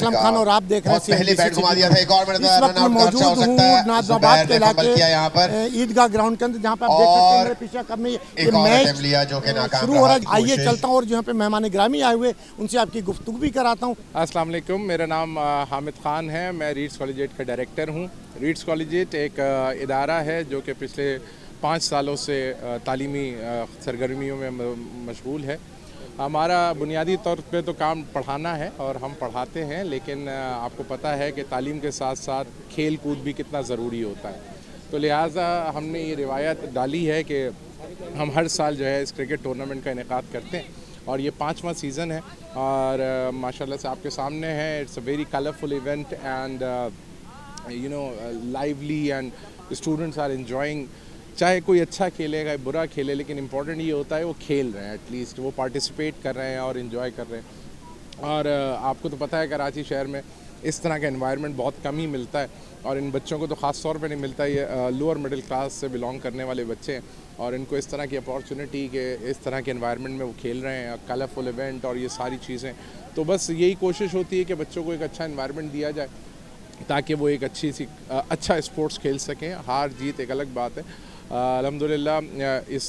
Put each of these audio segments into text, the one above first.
असलम खान और आप देख रहे हैं पहले बैट घुमा दिया था, एक और मिनट इस वक्त मैं मौजूद हूँ नाज़िमाबाद के इलाके ईदगाह ग्राउंड के अंदर, जहाँ पे आप देख सकते हैं मेरे पीछे कब में ये मैच शुरू हो रहा है। आइए चलता हूँ और जो यहाँ पे मेहमान ग्रामी आए हुए उनसे आपकी गुफ्तगू भी कराता हूँ। अस्सलाम वालेकुम, मेरा नाम हामिद ख़ान है, मैं रीड्स कॉलेजिएट का डायरेक्टर हूँ। रीड्स कॉलेजिएट एक इदारा है जो कि पिछले 5 सालों से तालीमी सरगर्मियों में मशगूल है। हमारा बुनियादी तौर पे तो काम पढ़ाना है और हम पढ़ाते हैं, लेकिन आपको पता है कि तालीम के साथ साथ खेल कूद भी कितना ज़रूरी होता है। तो लिहाजा हमने ये रिवायत डाली है कि हम हर साल जो है इस क्रिकेट टूर्नामेंट का इनेकाद करते हैं और ये 5वां सीज़न है और माशाल्लाह से आपके सामने है। It's a very colourful event and you know lively and students are enjoying. चाहे कोई अच्छा खेलेगा बुरा खेले, लेकिन इम्पॉर्टेंट ये होता है वो खेल रहे हैं, एटलीस्ट वो पार्टिसिपेट कर रहे हैं और इन्जॉय कर रहे हैं। और आपको तो पता है कराची शहर में इस तरह का एनवायरनमेंट बहुत कम ही मिलता है और इन बच्चों को तो ख़ास तौर पे नहीं मिलता। ये लोअर मिडिल क्लास से बिलोंग करने वाले बच्चे हैं और इनको इस तरह की अपॉर्चुनिटी के इस तरह के एनवायरनमेंट में वो खेल रहे हैं, कलरफुल इवेंट और ये सारी चीज़ें। तो बस यही कोशिश होती है कि बच्चों को एक अच्छा एनवायरनमेंट दिया जाए ताकि वो एक अच्छा स्पोर्ट्स खेल सकें। हार जीत एक अलग बात है। अल्हम्दुलिल्लाह इस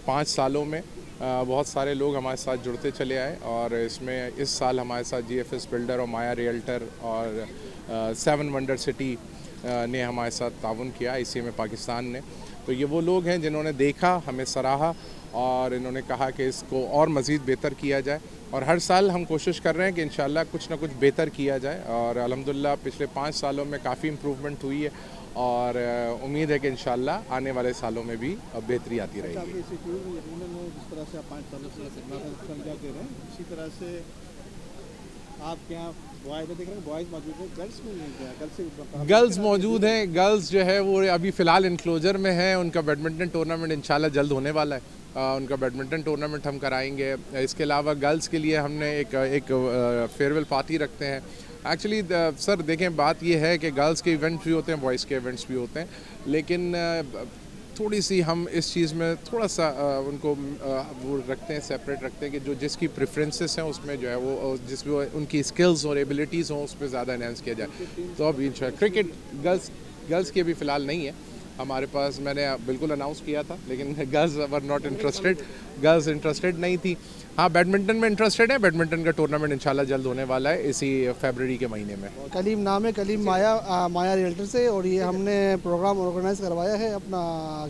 5 सालों में बहुत सारे लोग हमारे साथ जुड़ते चले आए और इसमें इस साल हमारे साथ GFS बिल्डर और माया रियल्टर और 7 वंडर सिटी ने हमारे साथ ताउन किया ICMA पाकिस्तान ने। तो ये वो लोग हैं जिन्होंने देखा, हमें सराहा और इन्होंने कहा कि इसको और मज़ीद बेहतर किया जाए और हर साल हम कोशिश कर रहे हैं कि इंशाल्लाह कुछ ना कुछ बेहतर किया जाए और अल्हम्दुलिल्लाह पिछले 5 सालों में काफ़ी इम्प्रूवमेंट हुई है और उम्मीद है कि इंशाल्लाह आने वाले सालों में भी बेहतरी आती रहेगी। जिस तरह से आप 5 सालों से दे रहे हैं, इसी तरह से आपके यहाँ बॉयज़ देख रहे हैं, बॉयज़ मौजूद हैं, गर्ल्स में नहीं, गर्ल्स मौजूद हैं। गर्ल्स जो है वो अभी फ़िलहाल इनक्लोजर में है। उनका बैडमिंटन टूर्नामेंट इंशाल्लाह जल्द होने वाला है। उनका बैडमिंटन टूर्नामेंट हम कराएंगे। इसके अलावा गर्ल्स के लिए हमने एक फेयरवेल पार्टी रखते हैं। एक्चुअली सर देखें, बात ये है कि गर्ल्स के इवेंट्स भी होते हैं, बॉयज़ के इवेंट्स भी होते हैं, लेकिन थोड़ी सी हम इस चीज़ में थोड़ा सा उनको वो रखते हैं, सेपरेट रखते हैं कि जो जिसकी प्रेफरेंसेस हैं उसमें जो है वो जिसमें उनकी स्किल्स और एबिलिटीज़ हों उस पर ज़्यादा एनहांस किया जाए। तो अभी क्रिकेट गर्ल्स की अभी फ़िलहाल नहीं है हमारे पास। मैंने बिल्कुल अनाउंस किया था लेकिन girls were not interested, girls interested नहीं थी। हाँ, बैडमिंटन में इंटरेस्टेड है। बैडमिंटन का टूर्नामेंट इंशाल्लाह जल्द होने वाला है इसी फरवरी के महीने में। कलीम नाम है, कलीम माया रियल्टर से, और ये हमने प्रोग्राम ऑर्गेनाइज़ करवाया है अपना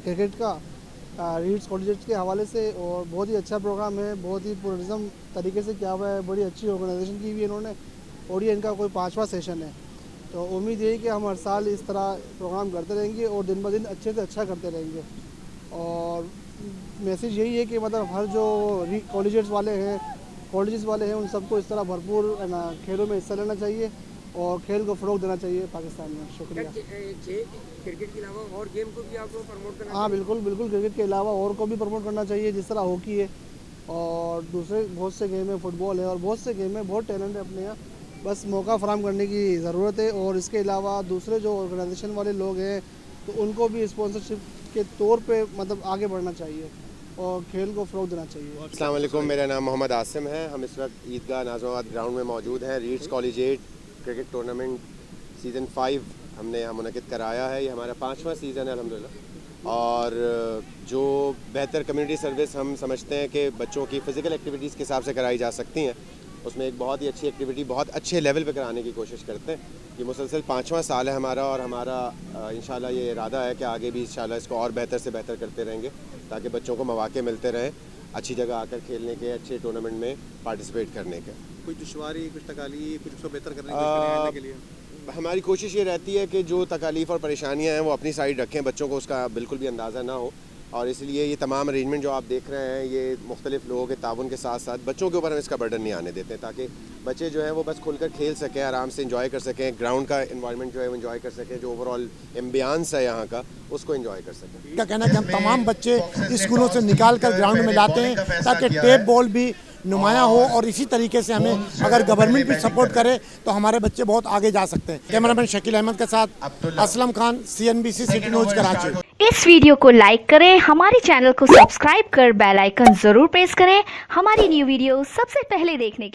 क्रिकेट का रीड्स कॉलेज के हवाले से और बहुत ही अच्छा प्रोग्राम है, बहुत ही प्रोफेशनल तरीके से किया हुआ है, बड़ी अच्छी ऑर्गेनाइजेशन की हुई है इन्होंने और ये इनका कोई 5वां सेशन है। तो उम्मीद यही कि हम हर साल इस तरह प्रोग्राम करते रहेंगे और दिन ब दिन अच्छे से अच्छा करते रहेंगे। और मैसेज यही है कि मतलब हर जो कॉलेजेस वाले हैं उन सबको इस तरह भरपूर खेलों में हिस्सा लेना चाहिए और खेल को फ़रोग़ देना चाहिए पाकिस्तान में। शुक्रिया। क्रिकेट के अलावा और गेम को भी आपको प्रमोट करना? हाँ बिल्कुल, क्रिकेट के अलावा और को भी प्रमोट करना चाहिए, जिस तरह हॉकी है और दूसरे बहुत से गेम है, फुटबॉल है और बहुत से गेम है, बहुत टैलेंट है अपने यहाँ, बस मौका फराहम करने की ज़रूरत है। और इसके अलावा दूसरे जो ऑर्गेनाइजेशन वाले लोग हैं तो उनको भी स्पॉन्सरशिप के तौर पे मतलब आगे बढ़ना चाहिए और खेल को फ़रोग़ देना चाहिए। अस्सलाम वालेकुम, मेरा नाम मोहम्मद आसिम है। हम इस वक्त ईदगाह नाज़िमाबाद ग्राउंड में मौजूद हैं। Reads collegiate cricket tournament season 5 हमने यहाँ मुनक़िद कराया है। ये हमारा 5वां सीज़न है अल्हम्दुलिल्लाह। और जो बेहतर कम्युनिटी सर्विस हम समझते हैं कि बच्चों की फ़िज़िकल एक्टिविटीज़ के हिसाब से कराई जा सकती हैं, उसमें एक बहुत ही अच्छी एक्टिविटी बहुत अच्छे लेवल पे कराने की कोशिश करते हैं। ये मुसलसल 5वां साल है हमारा और हमारा इंशाल्लाह ये इरादा है कि आगे भी इंशाल्लाह इसको और बेहतर से बेहतर करते रहेंगे ताकि बच्चों को मौके मिलते रहें अच्छी जगह आकर खेलने के, अच्छे टूर्नामेंट में पार्टिसिपेट करने के। कुछ दुश्वारी, कुछ तकालीफ, कुछ उसको बेहतर करने के लिए हमारी कोशिश ये रहती है कि जो तकालीफ और परेशानियाँ हैं वो अपनी साइड रखें, बच्चों को उसका बिल्कुल भी अंदाज़ा ना हो। और इसलिए ये तमाम अरेंजमेंट जो आप देख रहे हैं ये मुख्तलिफ लोगों के ताउन के साथ साथ बच्चों के ऊपर हम इसका बर्डन नहीं आने देते ताकि बच्चे जो हैं वो बस खुलकर खेल सकें, आराम से एंजॉय कर सकें, ग्राउंड का एनवायरनमेंट जो है वो एंजॉय कर सकें, जो ओवरऑल एम्बियंस है यहाँ का उसको एंजॉय कर सकें। क्या कहना है कि हम तमाम बच्चे स्कूलों से निकाल कर ग्राउंड में लाते हैं ताकि टेप बॉल भी नुमाया हो और इसी तरीके से हमें अगर गवर्नमेंट भी सपोर्ट करे तो हमारे बच्चे बहुत आगे जा सकते हैं। कैमरामैन शकील अहमद के साथ Aslam Khan, CNBC city news Karachi. इस वीडियो को लाइक करें, हमारे चैनल को सब्सक्राइब कर बेल आइकन जरूर प्रेस करें हमारी न्यू वीडियो सबसे पहले देखने के लिए।